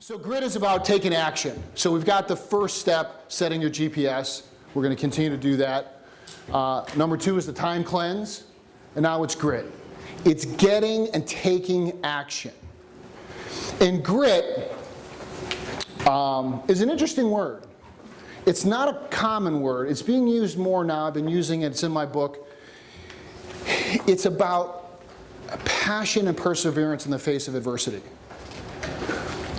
So grit is about taking action. So we've got the first step, setting your GPS. We're going to continue to do that. Number 2 is the time cleanse. And now it's grit. It's getting and taking action. And grit is an interesting word. It's not a common word. It's being used more now. I've been using it. It's in my book. It's about passion and perseverance in the face of adversity.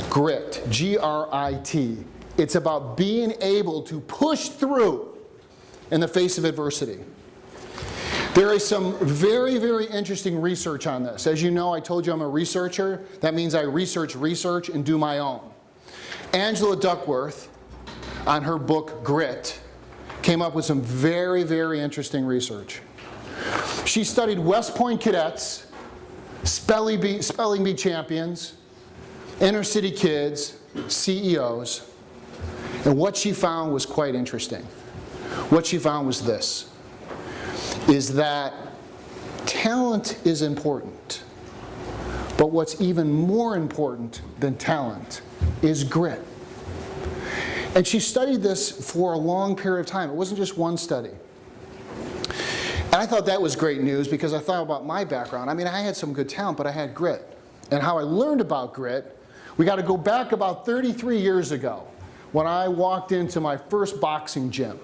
Grit, G-R-I-T. It's about being able to push through in the face of adversity. There is some very, very interesting research on this. As you know, I told you I'm a researcher. That means I research and do my own. Angela Duckworth, on her book Grit, came up with some very, very interesting research. She studied West Point cadets, spelling bee champions, inner city kids, CEOs, and what she found was quite interesting. What she found was this, is that talent is important, but what's even more important than talent is grit. And she studied this for a long period of time. It wasn't just one study. And I thought that was great news because I thought about my background. I mean, I had some good talent, but I had grit. And how I learned about grit, we got to go back about 33 years ago when I walked into my first boxing gym.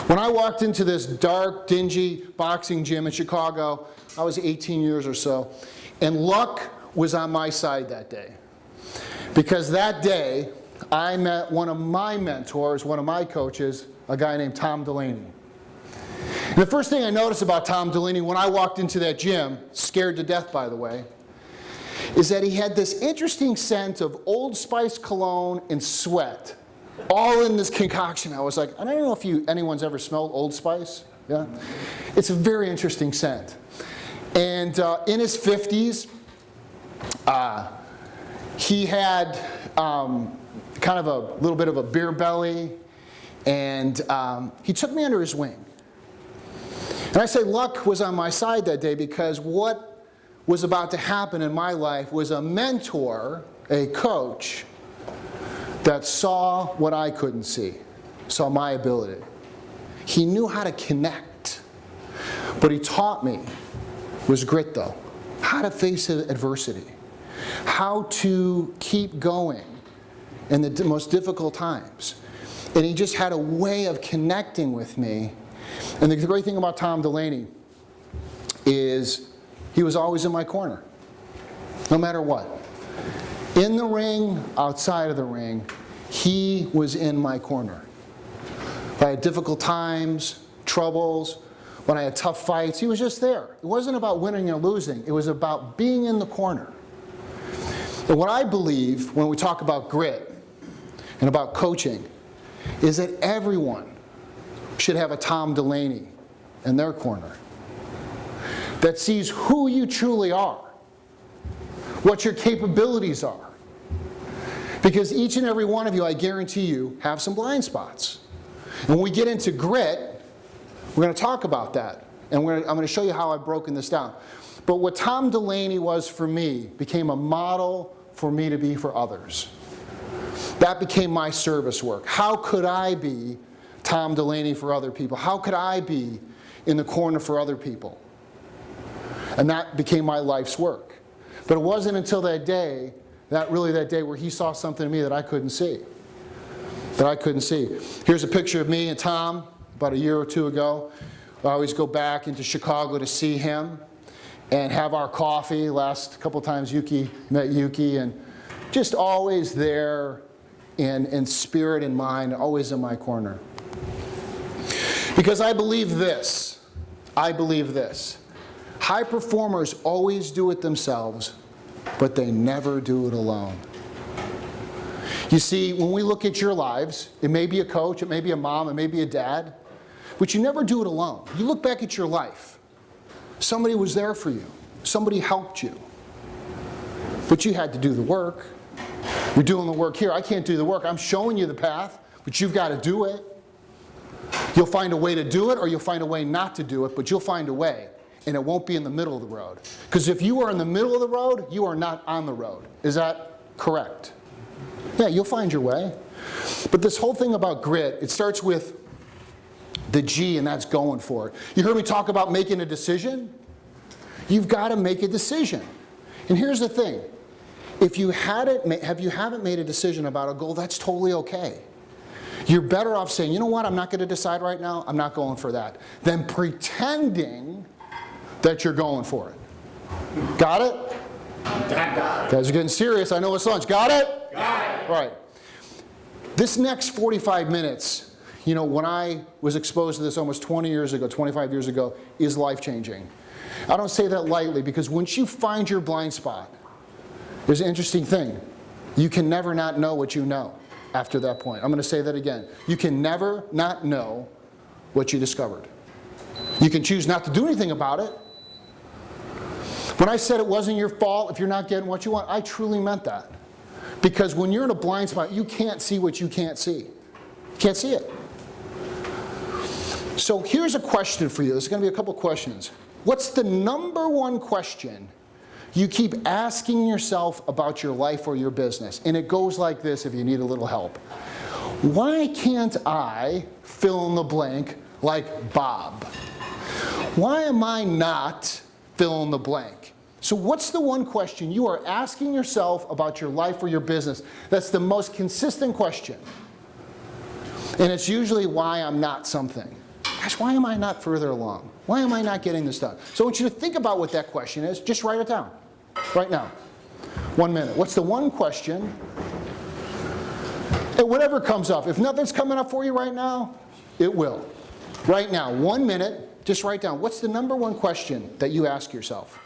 When I walked into this dark, dingy boxing gym in Chicago, I was 18 years or so, and luck was on my side that day. Because that day, I met one of my mentors, one of my coaches, a guy named Tom Delaney. And the first thing I noticed about Tom Delaney when I walked into that gym, scared to death by the way, is that he had this interesting scent of Old Spice cologne and sweat, all in this concoction. I was like, I don't know if anyone's ever smelled Old Spice. Yeah, it's a very interesting scent. And in his 50s, he had kind of a little bit of a beer belly, and he took me under his wing. And I say luck was on my side that day because what was about to happen in my life was a mentor, a coach, that saw what I couldn't see, saw my ability. He knew how to connect. But he taught me was grit though, how to face adversity, how to keep going in the most difficult times. And he just had a way of connecting with me. And the great thing about Tom Delaney is he was always in my corner, no matter what. In the ring, outside of the ring, he was in my corner. If I had difficult times, troubles, when I had tough fights, he was just there. It wasn't about winning or losing. It was about being in the corner. And what I believe when we talk about grit and about coaching is that everyone should have a Tom Delaney in their corner that sees who you truly are, what your capabilities are. Because each and every one of you, I guarantee you, have some blind spots. And when we get into grit, we're going to talk about that. And I'm going to show you how I've broken this down. But what Tom Delaney was for me became a model for me to be for others. That became my service work. How could I be Tom Delaney for other people? How could I be in the corner for other people? And that became my life's work. But it wasn't until that day where he saw something in me that I couldn't see. Here's a picture of me and Tom about a year or two ago. I always go back into Chicago to see him and have our coffee. Last couple times met Yuki, and just always there in spirit and mind, always in my corner. Because I believe this. High performers always do it themselves, but they never do it alone. You see, when we look at your lives, it may be a coach, it may be a mom, it may be a dad, but you never do it alone. You look back at your life. Somebody was there for you. Somebody helped you. But you had to do the work. You're doing the work here. I can't do the work. I'm showing you the path, but you've got to do it. You'll find a way to do it, or you'll find a way not to do it, but you'll find a way. And it won't be in the middle of the road. Because if you are in the middle of the road, you are not on the road. Is that correct? Yeah, you'll find your way. But this whole thing about grit, it starts with the G, and that's going for it. You heard me talk about making a decision? You've got to make a decision. And here's the thing. If you haven't made a decision about a goal, that's totally okay. You're better off saying, you know what, I'm not going to decide right now, I'm not going for that, than pretending that you're going for it. Got it? Got it. Guys are getting serious. I know it's lunch. Got it? Got it. Right. This next 45 minutes, when I was exposed to this almost 20 years ago, 25 years ago, is life-changing. I don't say that lightly, because once you find your blind spot, there's an interesting thing. You can never not know what you know after that point. I'm going to say that again. You can never not know what you discovered. You can choose not to do anything about it. When I said it wasn't your fault if you're not getting what you want, I truly meant that. Because when you're in a blind spot, you can't see what you can't see. You can't see it. So here's a question for you. There's going to be a couple questions. What's the number one question you keep asking yourself about your life or your business? And it goes like this if you need a little help. Why can't I fill in the blank like Bob? Why am I not fill in the blank? So what's the one question you are asking yourself about your life or your business that's the most consistent question? And it's usually why I'm not something. Gosh, why am I not further along? Why am I not getting this done? So I want you to think about what that question is. Just write it down right now. 1 minute. What's the one question? And whatever comes up. If nothing's coming up for you right now, it will. Right now, 1 minute, just write down. What's the number one question that you ask yourself?